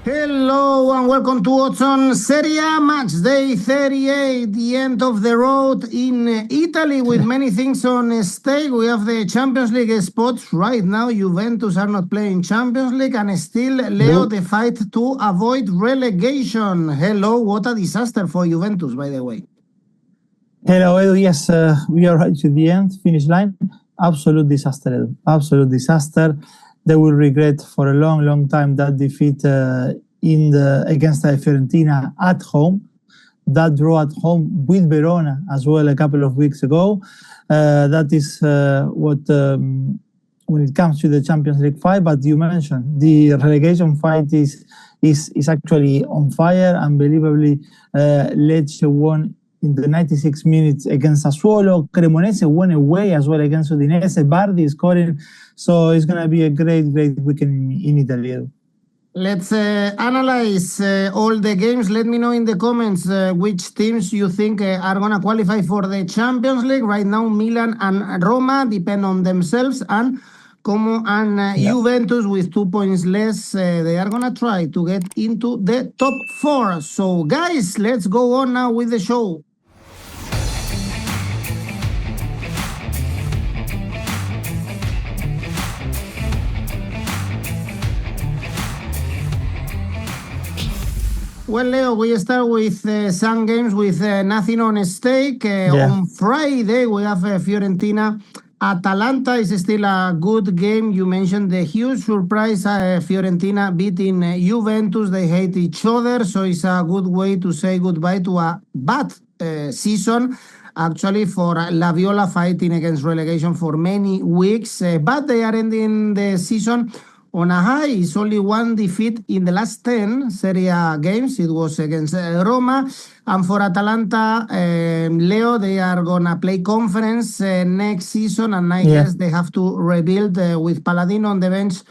Hello and welcome to Odds Serie A Matchday 38, the end of the road in Italy with many things on stake. We have the Champions League spots right now. Juventus are not playing Champions League and still Leo the fight to avoid relegation. Hello, what a disaster for Juventus, by the way. Hello, Edu. Yes, we are right to the end, finish line. Absolute disaster, Edu. Absolute disaster. They will regret for a long, long time that defeat against Fiorentina at home. That draw at home with Verona as well a couple of weeks ago. That is what when it comes to the Champions League fight. But you mentioned the relegation fight is actually on fire. Unbelievably, Lecce won in the 96 minutes against Sassuolo. Cremonese won away as well against Udinese. 𝗲𝗲𝗿𝗲𝗀 scoring. So it's going to be a great, great weekend in Italy. Let's analyze all the games. Let me know in the comments which teams you think are going to qualify for the Champions League. Right now, Milan and Roma depend on themselves, and 𝐿𝐭𝐵𝐴 and Juventus with 2 points less. They are going to try to get into the top 4. So, guys, let's go on now with the show. Well, Leo, we start with some games with nothing on stake. On Friday, we have Fiorentina. Atalanta is still a good game. You mentioned the huge surprise, Fiorentina beating Juventus. They hate each other, so it's a good way to say goodbye to a bad season, actually, for 𝐬𝐵𝗿𝗏 fighting against relegation for many weeks. But they are ending the season on a high. It's only one defeat in the last 10 Serie A games. It was against Roma. And for Atalanta, Leo, they are going to play conference next season. And I guess they have to rebuild with Palladino on the bench.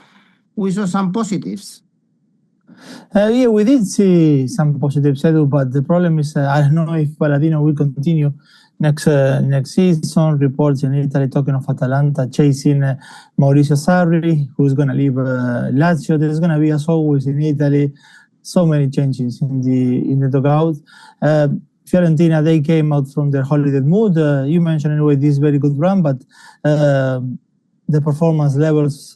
We saw some positives. Yeah, we did see some positives, Edu, but the problem is I don't know if Palladino will continue next season. Reports in Italy talking of Atalanta chasing Maurizio Sarri, who's going to leave Lazio. There's going to be, as always in Italy, so many changes in the dugout. Fiorentina, they came out from their holiday mood. You mentioned anyway this very good run, but the performance levels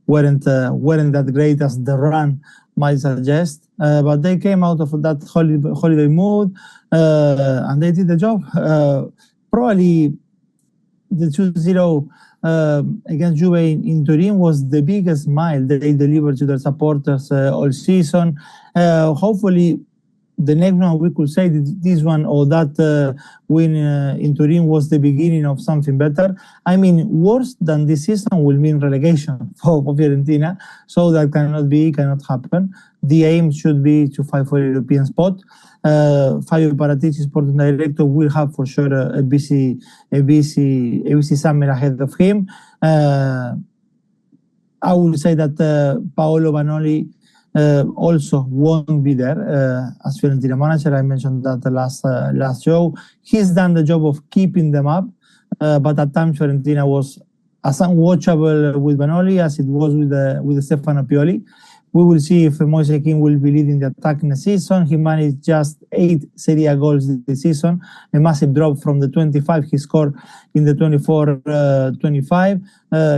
weren't that great as the run might suggest. But they came out of that holiday mood and they did the job. Probably the 2-0 against Juve in Turin was the biggest smile that they delivered to their supporters all season. Hopefully, the next one we could say this one or that win in Turin was the beginning of something better. I mean, worse than this season will mean relegation for Fiorentina, so that cannot happen. The aim should be to fight for a European spot. Fabio Paratici, sporting director, will have for sure a busy summer ahead of him. I would say that Paolo Vanoli also won't be there as Fiorentina manager. I mentioned that the last show. He's done the job of keeping them up, but at times Fiorentina was as unwatchable with Vanoli as it was with Stefano Pioli. We will see if 𝗲𝗿𝗀 will be leading the attack in the season. He managed just 8 Serie A goals this season, a massive drop from the 25 he scored in the 24-25.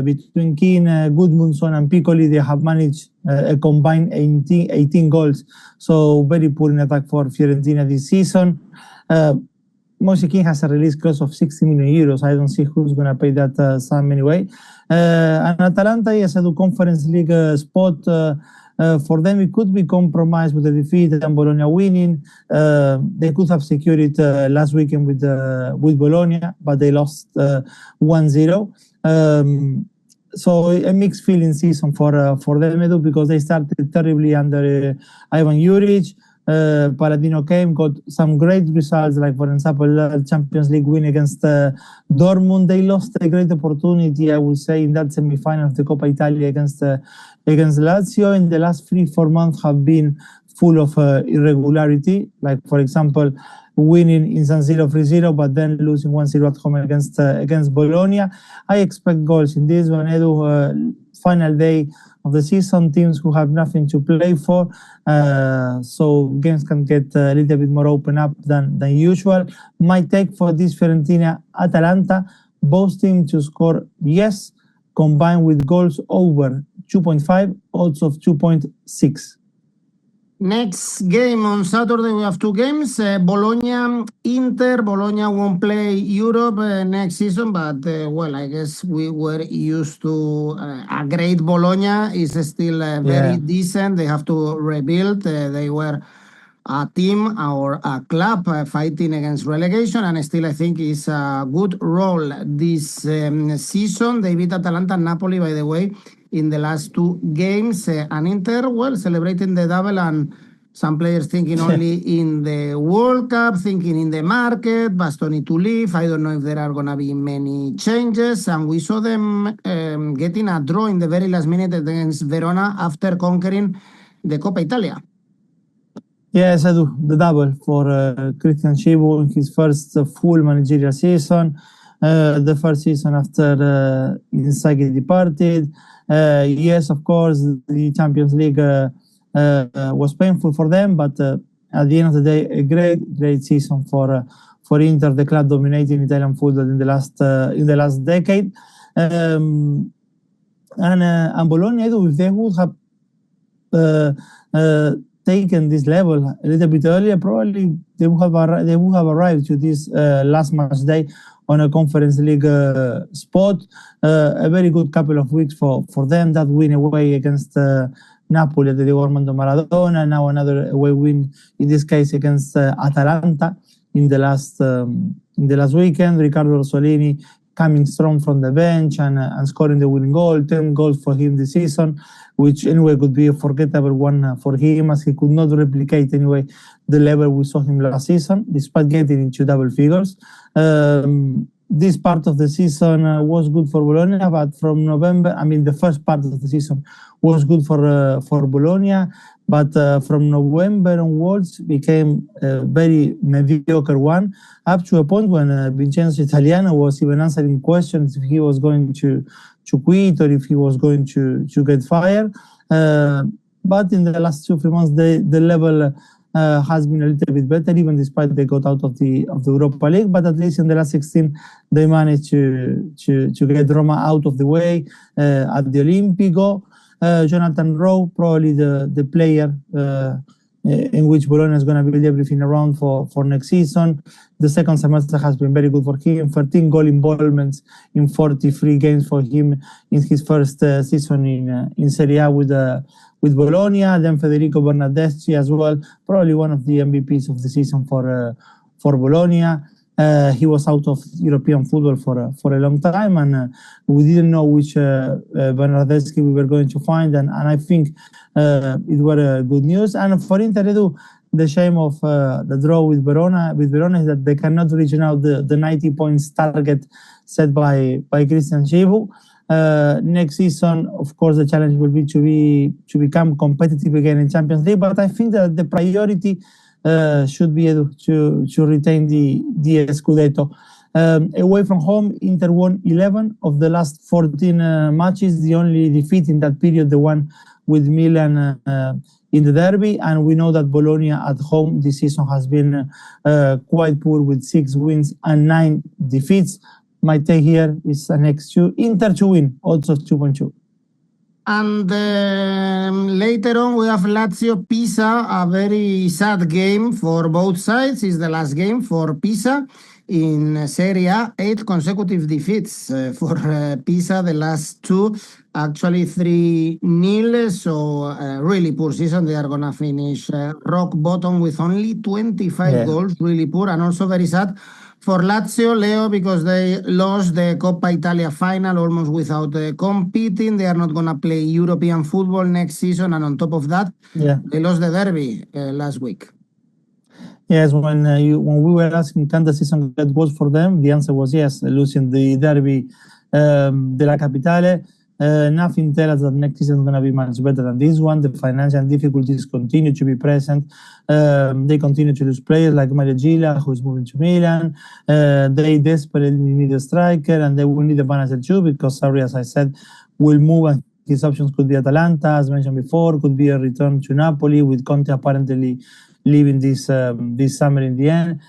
Between Keane, Gudmundsson and Piccoli, they have managed a combined 18 goals. So very poor in attack for Fiorentina this season. 𝗲𝗿𝗀 has a release clause of 60 million euros. I don't see who's going to pay that sum anyway. And Atalanta, yes, a Conference League spot. For them, it could be compromised with the defeat and Bologna winning. They could have secured it last weekend with Bologna, but they lost 1-0. So a mixed feeling season for them, Edu, because they started terribly under Ivan Juric. Palladino came, got some great results, like for example, Champions League win against Dortmund. They lost a great opportunity, I would say, in that semi-final of the Coppa Italia against Lazio. In the last 3-4 months have been full of irregularity, like for example, winning in San Siro 3-0, but then losing 1-0 at home against Bologna. I expect goals in this one, Edu. Final day of the season, teams who have nothing to play for, so games can get a little bit more open up than usual. My take for this Fiorentina Atalanta, both teams to score yes, combined with goals over 2.5, odds of 2.6. Next game on Saturday, we have two games. Bologna, Inter. Bologna won't play Europe next season, but well, I guess we were used to a great Bologna is still very decent. They have to rebuild. They were a team or a club fighting against relegation, and still I think is a good role this season. They beat Atalanta and Napoli, by the way, in the last two games. And Inter, well, celebrating the double, and some players thinking only in the World Cup, thinking in the market, Bastoni to leave. I don't know if there are going to be many changes. And we saw them getting a draw in the very last minute against Verona after conquering the Coppa Italia. Yes, I do. The double for 𝐋𝐞𝐭'𝐬 in his first full managerial season. The first season after Inzaghi departed. Yes, of course, the Champions League was painful for them, but at the end of the day, a great season for Inter, the club dominating Italian football in the last decade. And Bologna, if they would have taken this level a little bit earlier, probably they would have arrived to this last match day on a Conference League spot. A very good couple of weeks for them. That win away against Napoli at the 𝐬𝐭𝐴 Maradona. Now another away win, in this case against Atalanta in the last weekend. Riccardo Rossellini coming strong from the bench and scoring the winning goal. 10 goals for him this season, which anyway could be a forgettable one for him, as he could not replicate anyway the level we saw him last season, despite getting into double figures. This part of the season was good for Bologna, but from November, I mean the first part of the season was good for Bologna, but from November onwards became a very mediocre one, up to a point when Vincenzo Italiano was even answering questions if he was going to quit or if he was going to get fired. But in the last 2-3 months, the level has been a little bit better, even despite they got out of the Europa League. But at least in the last 16, they managed to get Roma out of the way at the Olimpico. Jonathan Rowe, probably the player in which Bologna is going to build everything around for next season. The second semester has been very good for him. 13 goal involvements in 43 games for him in his first season in Serie A with Bologna. Then Federico Bernardeschi as well, probably one of the MVPs of the season for Bologna. He was out of European football for a long time, and we didn't know which Bernardeschi we were going to find, and I think it were good news. And for Inter, the shame of the draw with Verona is that they cannot reach now the 90 points target set by 𝐿𝐴. Next season, of course, the challenge will be to become competitive again in Champions League, but I think that the priority should be to retain the 𝗀𝗏𝗀𝗀. Away from home, Inter won 11 of the last 14 matches. The only defeat in that period, the one with Milan in the derby. And we know that Bologna at home this season has been quite poor, with 6 wins and 9 defeats. My take here is an 𝐻2, Inter to win, odds of 2.2. And later on, we have Lazio Pisa, a very sad game for both sides. It's the last game for Pisa in Serie A. 8 consecutive defeats for Pisa, the last 2, actually 3-0. So really poor season. They are going to finish rock bottom with only 25 goals, really poor, and also very sad for Lazio, Leo, because they lost the Coppa Italia final almost without competing. They are not going to play European football next season, and on top of that, they lost the derby last week. Yes, when we were asking, can the season get worse for them? The answer was yes, losing the derby della Capitale. Nothing tells us that next season is going to be much better than this one. The financial difficulties continue to be present. They continue to lose players like Mario Gila, who is moving to Milan. They desperately need a striker, and they will need a manager too, because Sarri, as I said, will move and his options could be Atalanta, as mentioned before, could be a return to Napoli, with Conte apparently leaving this summer in the end.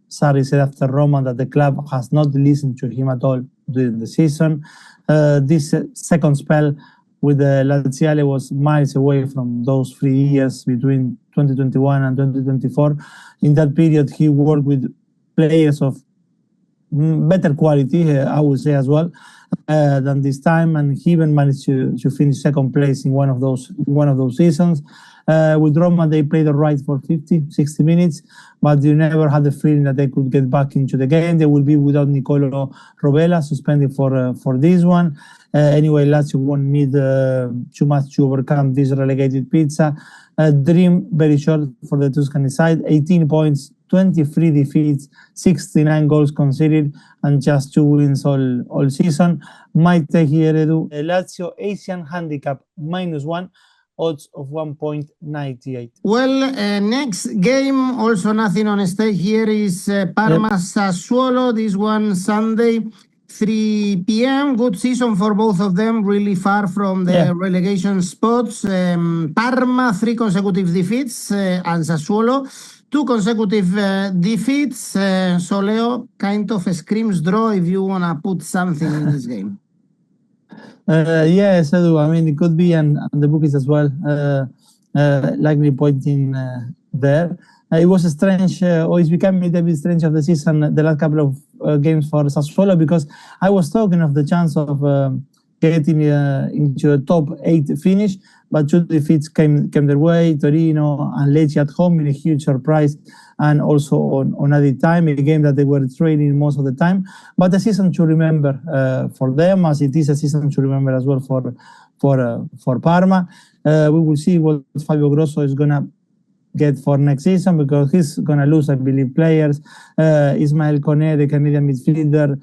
Sarri said after Roma that the club has not listened to him at all during the season. This second spell with the Laziale was miles away from those 3 years between 2021 and 2024. In that period, he worked with players of better quality, I would say as well, than this time, and he even managed to finish second place in one of those seasons. With Roma, they played all right for 50-60 minutes, but you never had the feeling that they could get back into the game. They will be without Nicolo Rovella, suspended for this one. Anyway, Lazio won't need too much to overcome this relegated Pisa. Dream very short for the Tuscany side, 18 points, 23 defeats, 69 goals conceded, and just 2 wins all season. Might take here, Edu, Lazio Asian handicap -1, odds of 1.98. Well, next game, also nothing on stake here, is Parma Sassuolo. This one Sunday, 3 p.m. Good season for both of them, really far from the relegation spots. Parma, 3 consecutive defeats, and Sassuolo, 2 consecutive defeats. So Leo kind of screams draw if you want to put something in this game. Yes, I do. I mean, it could be, and the bookies as well, likely pointing there. It was a strange, or it's become a bit strange of the season, the last couple of games for Sassuolo, because I was talking of the chance of getting into a top 8 finish, but 2 defeats came their way, Torino and Lecce at home in a huge surprise, and also on added time, a game that they were training most of the time. But a season to remember for them, as it is a season to remember as well for Parma. We will see what Fabio Grosso is going to get for next season, because he's going to lose, I believe, players. 𝐬𝐭𝐚𝐲, the Canadian midfielder,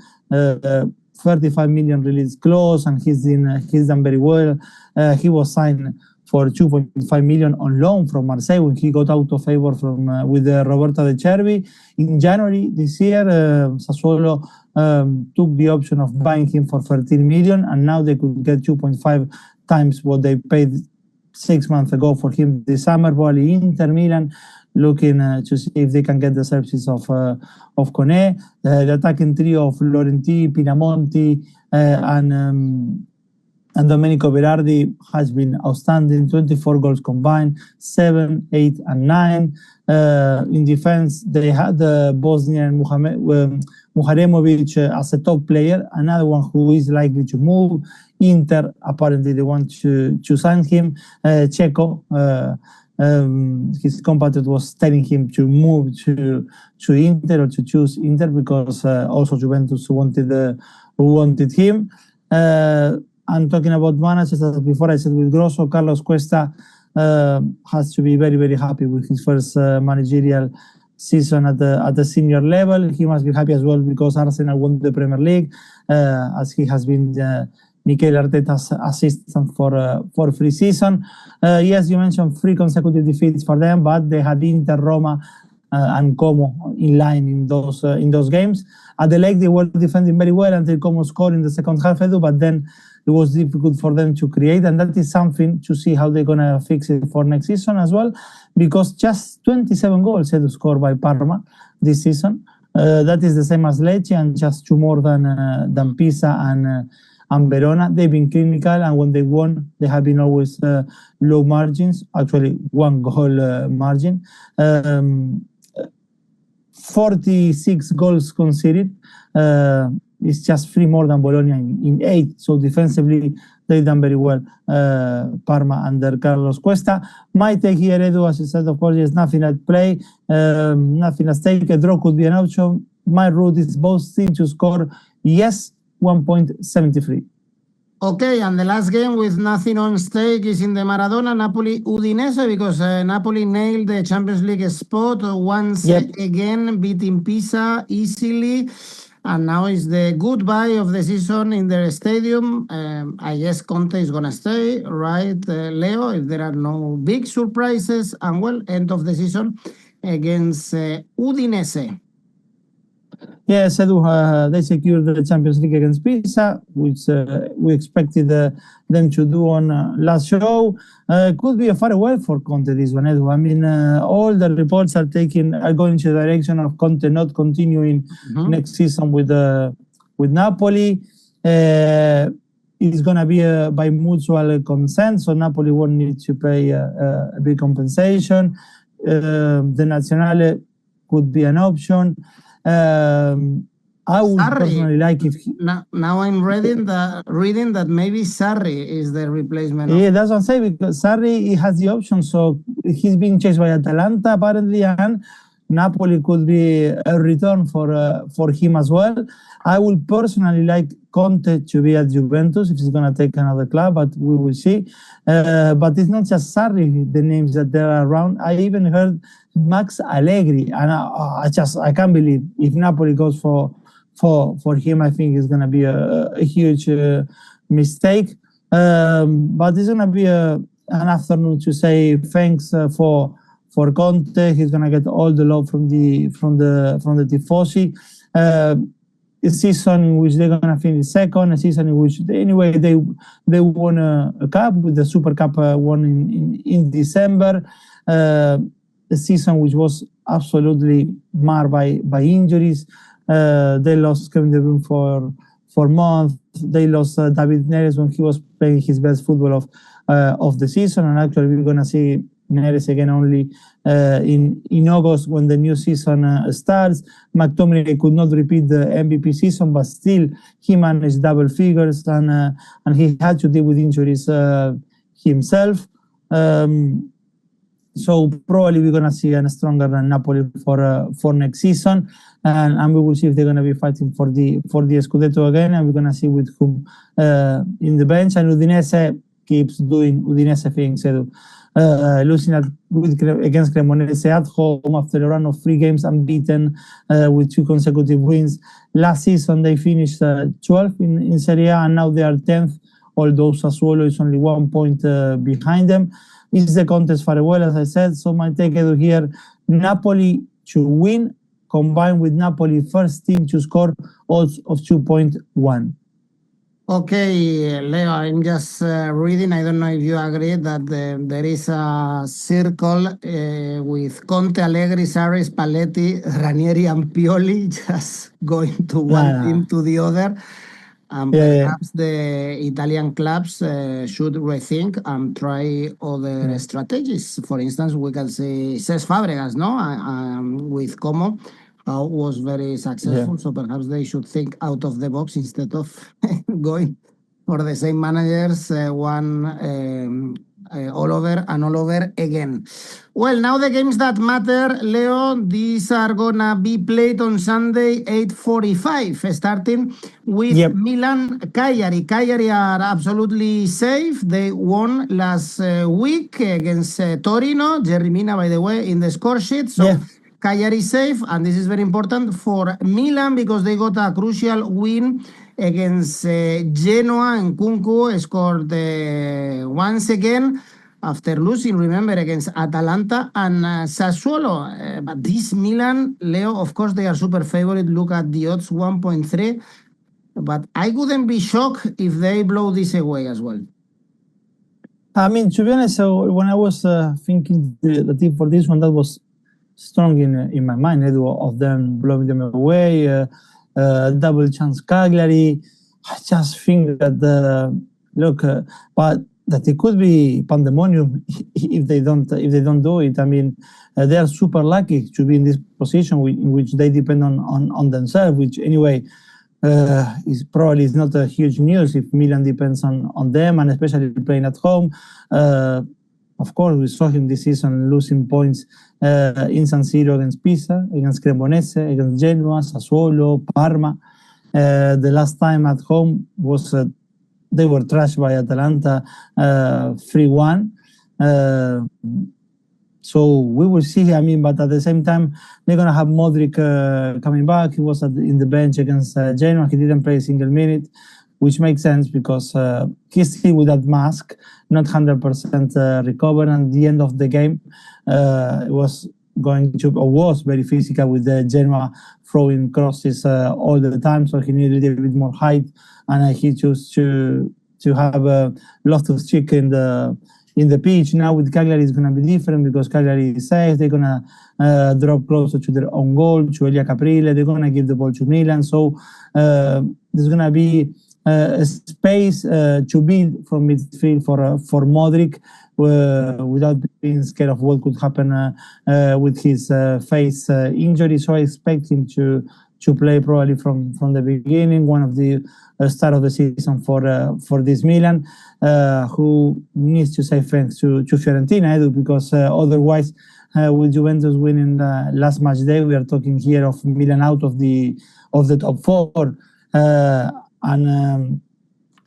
35 million release clause, and he's done very well. He was signed for 2.5 million on loan from Marseille when he got out of favor with Roberto De Chervi. In January this year, Sassuolo took the option of buying him for 13 million, and now they could get 2.5 times what they paid 6 months ago for him this summer. Probably Inter Milan looking to see if they can get the services of 𝐭𝐤. The attacking trio of Laurenti, Pinamonti, and Domenico Berardi has been outstanding. 24 goals combined, 7, 8, and 9. In defense, they had Bosnian 𝗀𝗻𝗄 as a top player, another one who is likely to move. Inter, apparently they want to sign him. 𝐻𝐿, his compatriot was telling him to move to Inter, or to choose Inter, because also Juventus wanted him. And talking about managers, as before I said with Grosso, Carlos Cuesta has to be very, very happy with his first managerial season at the senior level. He must be happy as well because Arsenal won the Premier League, as he has been Mikel Arteta's assistant for 3 seasons. Yes, you mentioned 3 consecutive defeats for them, but they had Inter, Roma, and 𝐿𝐵𝐺𝐻 in line in those games. At the Lake, they were defending very well until 𝐿𝐵𝐺𝐻 scored in the second half, Edu, but then it was difficult for them to create, and that is something to see how they're going to fix it for next season as well, because just 27 goals Edu scored by Parma this season. That is the same as Lecce, and just 2 more than Pisa and Verona. They've been clinical, and when they won, they have been always low margins, actually 1 goal margin. 46 goals conceded. It's just 3 more than Bologna in 8. So defensively, they've done very well. Parma under Carlos Cuesta. My take here, Edu, as you said, of course, there's nothing at play, nothing at stake. A draw could be an option. My route is both teams to score, yes, 1.73. Okay, and the last game with nothing on stake is in the Maradona, Napoli-Udinese, because Napoli nailed the Champions League spot once again, beating Pisa easily. And now is the goodbye of the season in their stadium. I guess Conte is going to stay, right, Leo, if there are no big surprises. And, well, end of the season against Udinese. Yes, Edu, they secured the Champions League against Pisa, which we expected them to do on Lazio. Could be a farewell for Conte, this one, Edu. I mean, all the reports are going into the direction of Conte not continuing next season with Napoli. It's going to be by mutual consent, so Napoli won't need to pay a big compensation. The Nazionale could be an option. I would personally like if now I'm reading that maybe Sarri is the replacement. Yeah, that's what I'm saying, because Sarri, he has the option, so he's being chased by Atalanta apparently, and Napoli could be a return for him as well. I would personally like Conte to be at Juventus if he's going to take another club, but we will see. But it's not just Sarri, the names that there are around. I even heard Max Allegri, and I can't believe if Napoli goes for him. I think it's going to be a huge mistake. But it's going to be an afternoon to say thanks for Conte. He's going to get all the love from the tifosi. A season in which they're going to finish second, a season in which they won a cup with the Super Cup won in December. A season which was absolutely marred by injuries. They lost Kevin De Bruyne for months. They lost David Neres when he was playing his best football of the season, and actually we're going to see Neres again only in August when the new season starts. McTominay could not repeat the MVP season, but still he managed double figures, and he had to deal with injuries himself. So probably we're going to see a stronger Napoli for next season, and we will see if they're going to be fighting for the Scudetto again, and we're going to see with whom in the bench. And Udinese keeps doing Udinese things. Losing against Cremonese at home after a run of 3 games unbeaten with 2 consecutive wins. Last season they finished 12th in Serie A, and now they are 10th, although Sassuolo is only 1 point behind them. It's the contest very well, as I said. So my take here, Napoli to win, combined with Napoli first team to score odds of 2.1. Okay, Leo, I'm just reading. I don't know if you agree that there is a circle with Conte, Allegri, Sarri, Spalletti, Ranieri, and Pioli just going to one team to the other. Perhaps the Italian clubs should rethink and try other strategies. For instance, we can see Cesc Fabregas, with 𝐿𝐭𝐴. Was very successful, so perhaps they should think out of the box instead of going for the same managers all over and all over again. Well, now the games that matter, Leo, these are gonna be played on Sunday, 8:45, starting with Milan Cagliari. Cagliari are absolutely safe. They won last week against Torino. Jerry Mina, by the way, in the score sheet. So Cagliari safe, and this is very important for Milan because they got a crucial win against Genoa, and 𝐿𝐭𝐴 scored once again after losing, remember, against Atalanta and Sassuolo. But this Milan, Leo, of course, they are super favorite. Look at the odds, 1.3. But I wouldn't be shocked if they blow this away as well. I mean, to be honest, when I was thinking the team for this one, that was strong in my mind, of them blowing them away, double chance Cagliari. I just think that but that it could be pandemonium if they don't do it. I mean, they are super lucky to be in this position in which they depend on themselves, which anyway is probably not a huge news if Milan depends on them, and especially playing at home. Of course, we saw him this season losing points in San Siro against Pisa, against Cremonese, against Genoa, Sassuolo, Parma. The last time at home was they were trashed by Atalanta 3-1. So we will see. I mean, but at the same time, they're going to have Modric coming back. He was in the bench against Genoa. He didn't play a single minute, which makes sense because he's still with that mask, not 100% recovered. And at the end of the game, it was very physical with the Genoa throwing crosses all the time. So he needed a little bit more height, and he chose to to have Loftus Cheek in the pitch. Now with Cagliari, it's going to be different because Cagliari is safe. They're going to drop closer to their own goal, to 𝐬𝐭𝐴𝐵𝐿𝐴. They're going to give the ball to Milan. So there's going to be a space to build from midfield for Modric without being scared of what could happen with his face injury. So I expect him to play probably from the beginning, one of the start of the season for this Milan, who needs to say thanks to Fiorentina, Edu, because otherwise with Juventus winning last match day, we are talking here of Milan out of the top four, and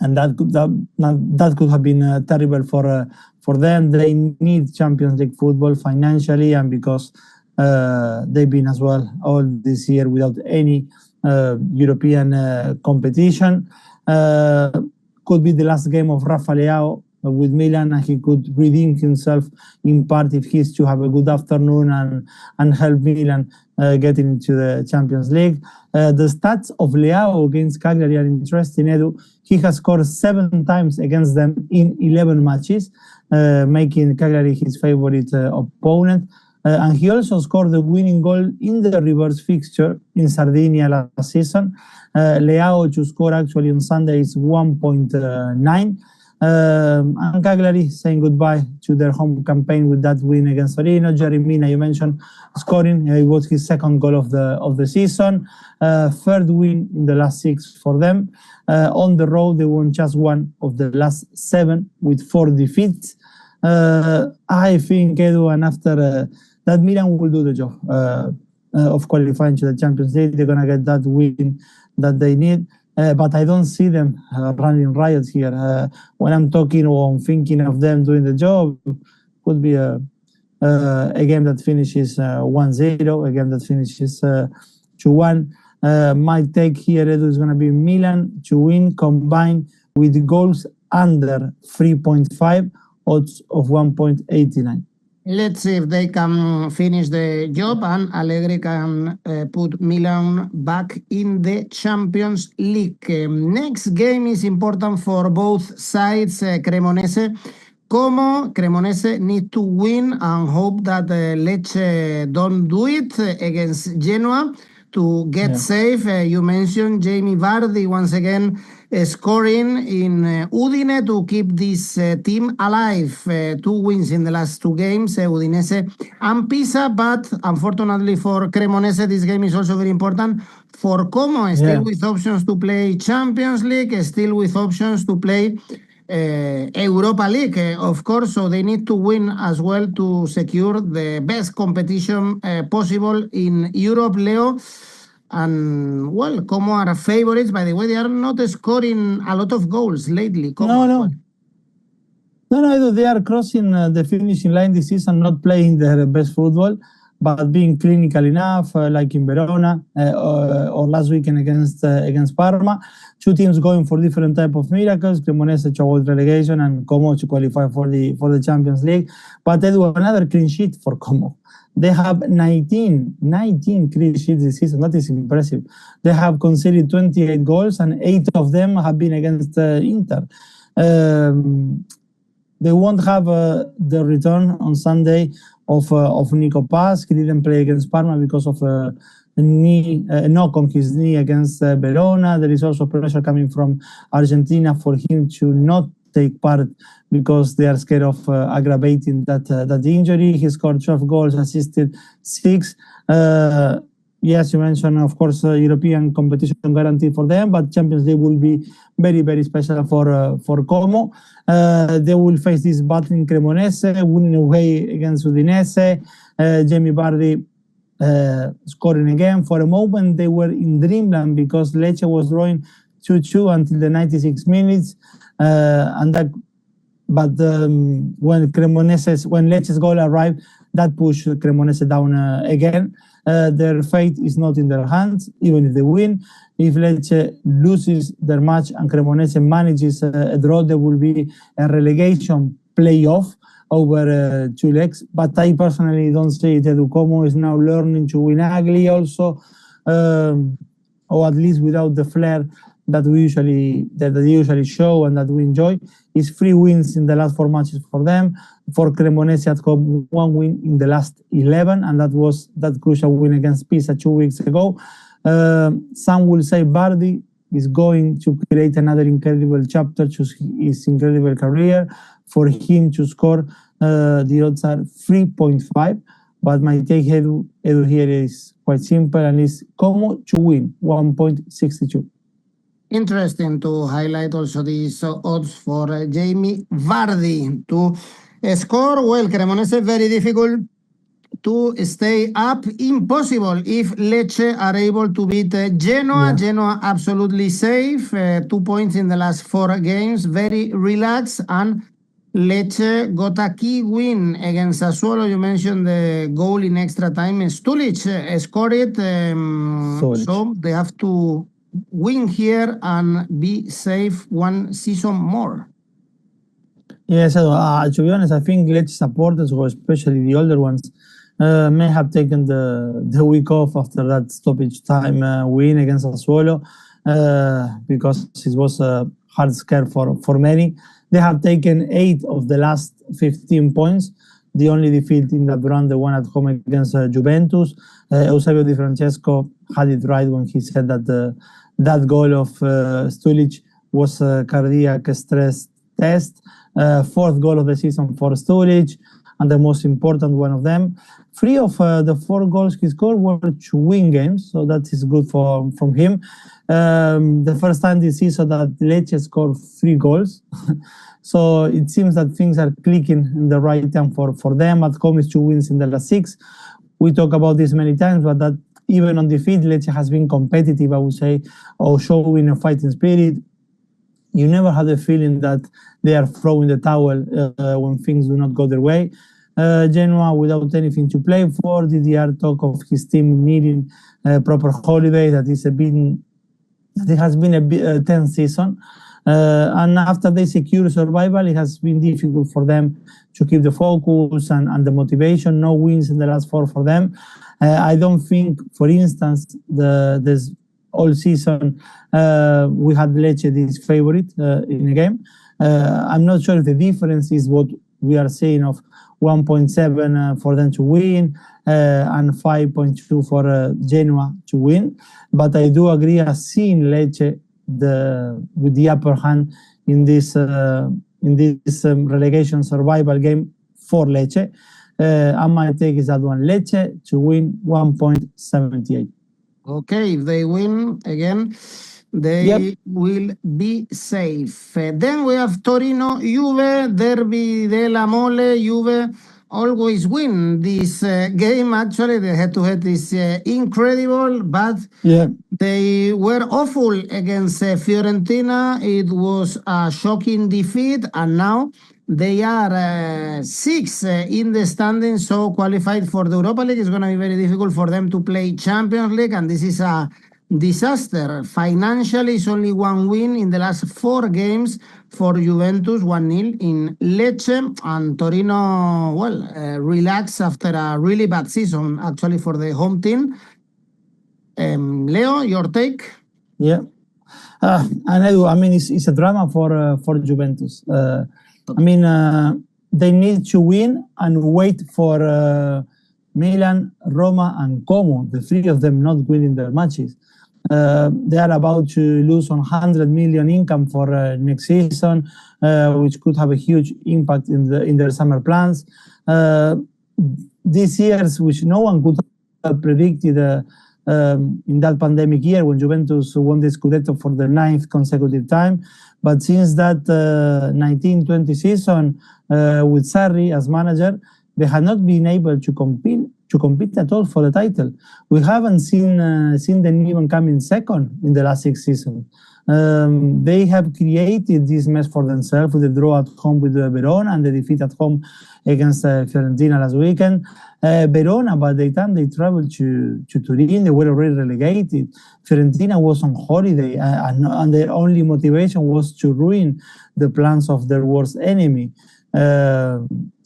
that could have been terrible for them. They need Champions League football financially, and because they've been as well all this year without any European competition. Could be the last game of Rafa Leao with Milan, and he could redeem himself in part if he's to have a good afternoon and help Milan getting into the Champions League. The stats of Leao against Cagliari are interesting, Edu. He has scored 7 times against them in 11 matches, making Cagliari his favorite opponent. And he also scored the winning goal in the reverse fixture in Sardinia last season. Leao to score actually on Sunday is 1.9. And Cagliari saying goodbye to their home campaign with that win against Torino. Yerry Mina, you mentioned, scoring. It was his second goal of the season. Third win in the last 6 for them. On the road, they won just 1 of the last 7 with 4 defeats. I think, Edu, and after that, Milan will do the job of qualifying to the Champions League. They're going to get that win that they need. But I don't see them running riots here. When I'm talking or I'm thinking of them doing the job, could be a game that finishes 1-0, a game that finishes 2-1. My take here, Edu, is going to be Milan to win combined with goals under 3.5, odds of 1.89. Let's see if they can finish the job and Allegri can put Milan back in the Champions League. Next game is important for both sides. Cremonese Cremonese need to win and hope that Lecce don't do it against Genoa to get safe. You mentioned Jamie Vardy once again scoring in Udine to keep this team alive. 2 wins in the last 2 games, Udinese and Pisa, but unfortunately for Cremonese, this game is also very important for Como, still with options to play Champions League, still with options to play Europa League, of course, so they need to win as well to secure the best competition possible in Europe, Leo. And, well, Como are favorites. By the way, they are not scoring a lot of goals lately. No, they are crossing the finishing line this season, not playing their best football, but being clinical enough, like in Verona or last weekend against Parma. 2 teams going for different type of miracles. Cremonese to avoid relegation and Como to qualify for the Champions League. But they do another clean sheet for Como. They have 19 clean sheets this season. That is impressive. They have conceded 28 goals and 8 of them have been against Inter. They won't have the return on Sunday of 𝐶𝐞𝐿. He didn't play against Parma because of a knock on his knee against Verona. There is also pressure coming from Argentina for him to not take part because they are scared of aggravating that injury. He scored 12 goals, assisted 6. Yes, you mentioned, of course, European competition guaranteed for them, but Champions League will be very, very special for Como. They will face this battle in Cremonese, winning away against Udinese. Jamie Vardy scoring again. For a moment, they were in dreamland because Lecce was drawing 2-2 until the 96 minutes. But when Lecce's goal arrived, that pushed Cremonese down again. Their fate is not in their hands, even if they win. If Lecce loses their match and Cremonese manages a draw, there will be a relegation playoff over 2 legs. But I personally don't see it. Como is now learning to win ugly also, or at least without the flair that they usually show and that we enjoy is 3 wins in the last 4 matches for them. For Cremonese at home, 1 win in the last 11, and that was that crucial win against Pisa 2 weeks ago. Some will say Bardi is going to create another incredible chapter to his incredible career. For him to score, the odds are 3.5. But my take, Edu here is quite simple, and is 𝐿𝐭𝐴 to win, 1.62. Interesting to highlight also these odds for Jamie Vardy to score. Well, Cremonese very difficult to stay up. Impossible if Lecce are able to beat Genoa. Yeah. Genoa absolutely safe. 2 points in the last 4 games. Very relaxed. And Lecce got a key win against Sassuolo. You mentioned the goal in extra time. 𝗀𝗏𝗏 scored it. So they have to win here and be safe 1 season more. Yes, to be honest, I think Lecce supporters, or especially the older ones, may have taken the week off after that stoppage time win against Sassuolo, because it was a hard scare for many. They have taken 8 of the last 15 points. The only defeat in that round, the one at home against Juventus. 𝐜𝐨𝐧𝐧𝐞𝐜 had it right when he said that that goal of 𝗀𝗏𝗏𝗀 was a cardiac stress test. 4th goal of the season for 𝗀𝗏𝗏𝗀, and the most important one of them. 3 of the 4 goals he scored were to win games, so that is good from him. The first time this season that Lecce scored 3 goals. So it seems that things are clicking in the right time for them. At home is 2 wins in the last 6. We talk about this many times, but that even on defeat, Lecce has been competitive, I would say, or showing a fighting spirit. You never have the feeling that they are throwing the towel when things do not go their way. Genoa, without anything to play for, DDR talk of his team needing proper holiday. That it has been a tense season. And after they secure survival, it has been difficult for them to keep the focus and the motivation. No wins in the last 4 for them. I don't think, for instance, this all season we had Lecce this favorite in a game. I'm not sure if the difference is what we are saying of 1.7 for them to win and 5.2 for Genoa to win. But I do agree, I've seen Lecce with the upper hand in this relegation survival game for Lecce. And my take is that one, Lecce to win, 1.78. Okay, if they win again, they will be safe. Then we have Torino, Juve, Derby della Mole. Juve always win this game. Actually, the head-to-head is incredible, but they were awful against Fiorentina. It was a shocking defeat, and now they are 6th in the standings, so qualified for the Europa League. It's going to be very difficult for them to play Champions League, and this is a disaster. Financially, it's only 1 win in the last 4 games for Juventus, 1-0 in Lecce, and Torino, well, relaxed after a really bad season, actually, for the home team. Leo, your take? Yeah. And Edu, I mean, it's a drama for Juventus. I mean, they need to win and wait for Milan, Roma, and Como, the 3 of them not winning their matches. They are about to lose 100 million income for next season, which could have a huge impact in their summer plans. This year's, which no one could have predicted in that pandemic year when Juventus won the 𝗀𝗏𝗏𝗀 for the 9th consecutive time. But since that 1920 season with Sarri as manager, they had not been able to compete at all for the title. We haven't seen them even coming second in the last 6 seasons. They have created this mess for themselves with the draw at home with Verona and the defeat at home against Fiorentina last weekend. Verona, by the time they traveled to Turin, they were already relegated. Fiorentina was on holiday, and their only motivation was to ruin the plans of their worst enemy.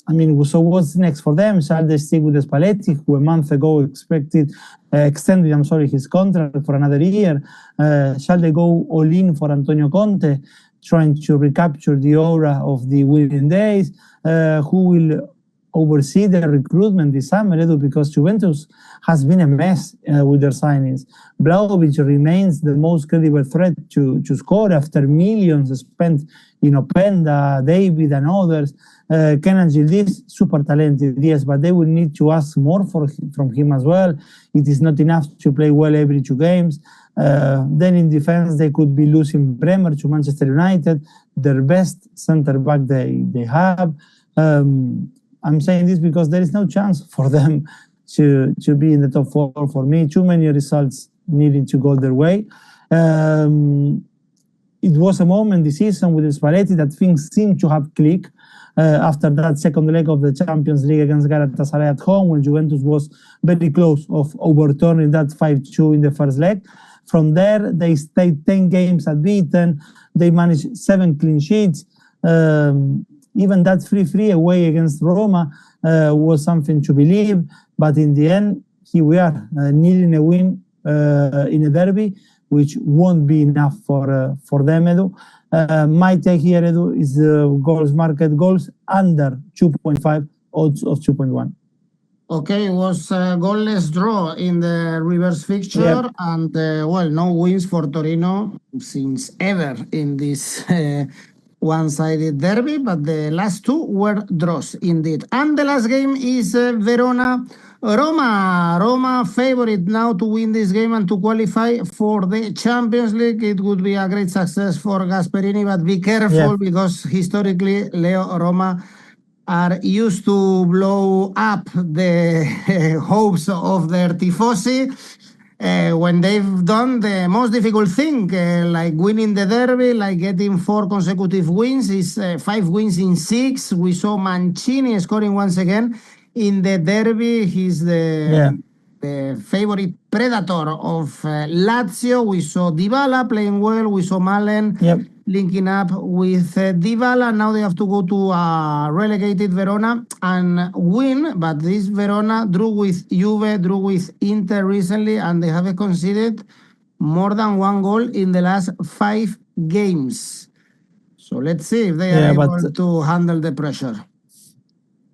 I mean, so what's next for them? Shall they stick with Spalletti, who a month ago expected extended, his contract for another year. Shall they go all in for Antonio Conte, trying to recapture the aura of the winning days? Who will oversee the recruitment this summer, Edu? Because Juventus has been a mess with their signings. 𝗵𝗏𝗏 remains the most credible threat to score after millions spent in Openda, David, and others. 𝐿𝐭𝐴 is super talented, yes, but they will need to ask more from him as well. It is not enough to play well every 2 games. Then in defense, they could be losing Bremer to Manchester United, their best center back they have. I'm saying this because there is no chance for them to be in the top 4 for me. Too many results needing to go their way. It was a moment this season with Spalletti that things seemed to have clicked after that second leg of the Champions League against Galatasaray at home, when Juventus was very close of overturning that 5-2 in the first leg. From there, they stayed 10 games unbeaten. They managed 7 clean sheets. Even that 3-3 away against Roma was something to believe. But in the end, here we are, needing a win in a derby, which won't be enough for them, Edu. My take here, Edu, is goals market, goals under 2.5, odds of 2.1. Okay, it was a goalless draw in the reverse fixture, Yep. and no wins for Torino since ever in this one-sided derby, but the last 2 were draws indeed. And the last game is Verona Roma. Roma favorite now to win this game and to qualify for the Champions League. It would be a great success for Gasperini, but be careful, because historically Leo Roma are used to blow up the hopes of their tifosi when they've done the most difficult thing, like winning the derby, like getting 4 consecutive wins. Is 5 wins in 6. We saw Mancini scoring once again in the derby. He's the favorite predator of Lazio. We saw Dybala playing well. We saw Malen linking up with Dybala. Now they have to go to relegated Verona and win. But this Verona drew with Juve, drew with Inter recently, and they have conceded more than 1 goal in the last 5 games. So let's see if they are able to handle the pressure.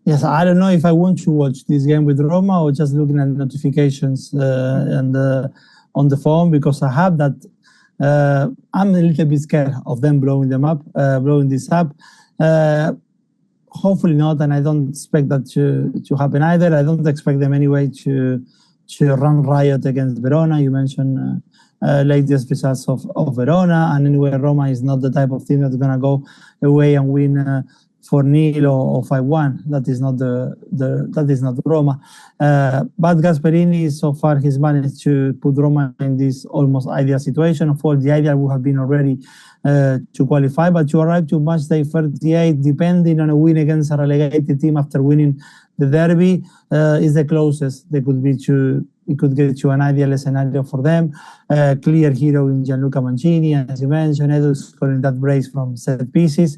Yes, I don't know if I want to watch this game with Roma or just looking at notifications and on the phone, because I have that. I'm a little bit scared of them blowing this up. Hopefully not, and I don't expect that to happen either. I don't expect them anyway to run riot against Verona. You mentioned latest results of Verona, and anyway, Roma is not the type of team that's gonna go away and win 4-0 or 5-1. That is not that is not Roma. But Gasperini, so far, he's managed to put Roma in this almost ideal situation. Of course, the ideal would have been already to qualify, but to arrive to matchday 38, depending on a win against a relegated team after winning the derby, is the closest they could be to. It could get to an ideal scenario for them. Clear hero in 𝐿𝐿𝐴 Mancini, as you mentioned, Edu scoring that brace from set pieces.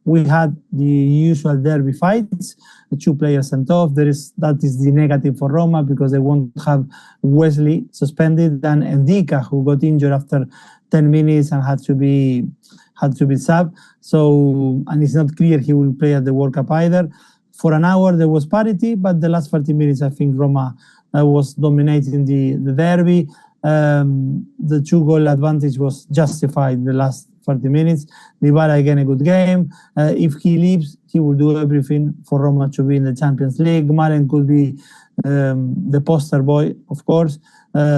We had the usual derby fights, 2 players sent off. That is the negative for Roma, because they won't have Wesley suspended, and 𝗵𝗏𝗏, who got injured after 10 minutes and had to be subbed. So, and it's not clear he will play at the World Cup either. For an hour there was parity, but the last 30 minutes I think Roma was dominating the derby. The 2-goal advantage was justified in the last 30 minutes. Dybala again a good game. If he leaves, he will do everything for Roma to be in the Champions League. Malen could be the poster boy, of course,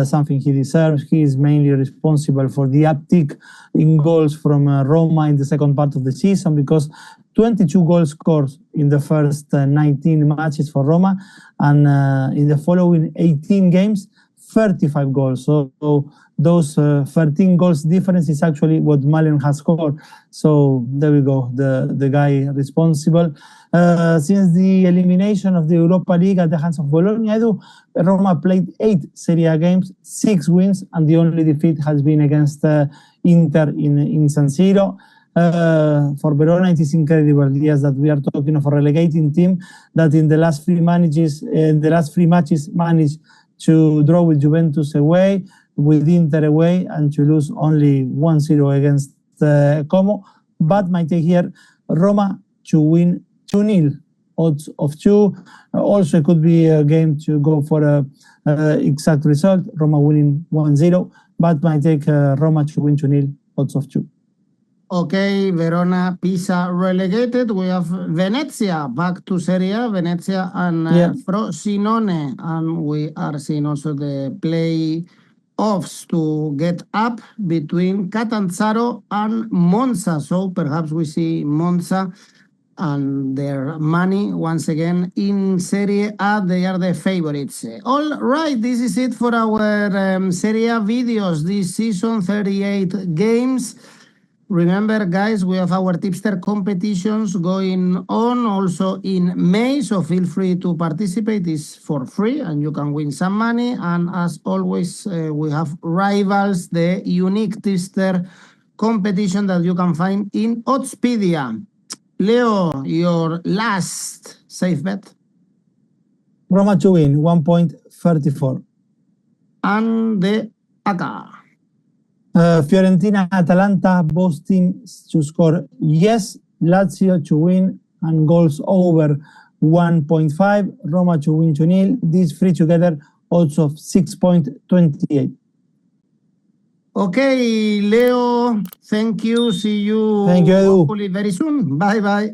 something he deserves. He is mainly responsible for the uptick in goals from Roma in the second part of the season, because 22 goals scored in the first 19 matches for Roma, and in the following 18 games, 35 goals. So those 13 goals difference is actually what Malen has scored. So there we go, the guy responsible. Since the elimination of the Europa League at the hands of Bologna, Roma played 8 Serie A games, 6 wins, and the only defeat has been against Inter in San Siro. For Verona, it is incredible, yes, that we are talking of a relegating team that in the last 3 matches managed to draw with Juventus away, with Inter away, and to lose only 1-0 against Como. But my take here, Roma to win 2-0, odds of 2. Also, it could be a game to go for a exact result, Roma winning 1-0. But my take, Roma to win 2-0, odds of 2. Okay, Verona, Pisa relegated. We have Venezia back to Serie A, Venezia and Frosinone. And we are seeing also the play-offs to get up between Catanzaro and Monza. So perhaps we see Monza and their money once again in Serie A. They are the favorites. All right, this is it for our Serie A videos this season, 38 games. Remember, guys, we have our tipster competitions going on also in May, so feel free to participate. It's for free and you can win some money. And as always, we have Rivals, the unique tipster competition that you can find in Oddspedia. Leo, your last safe bet? Roma to win, 1.34. And the ACCA? Fiorentina, Atalanta, both teams to score yes. Lazio to win and goals over 1.5. Roma to win 2-0. These three together, odds of 6.28. Okay, Leo, thank you. See you Thank you, Edu. hopefully very soon. Bye-bye.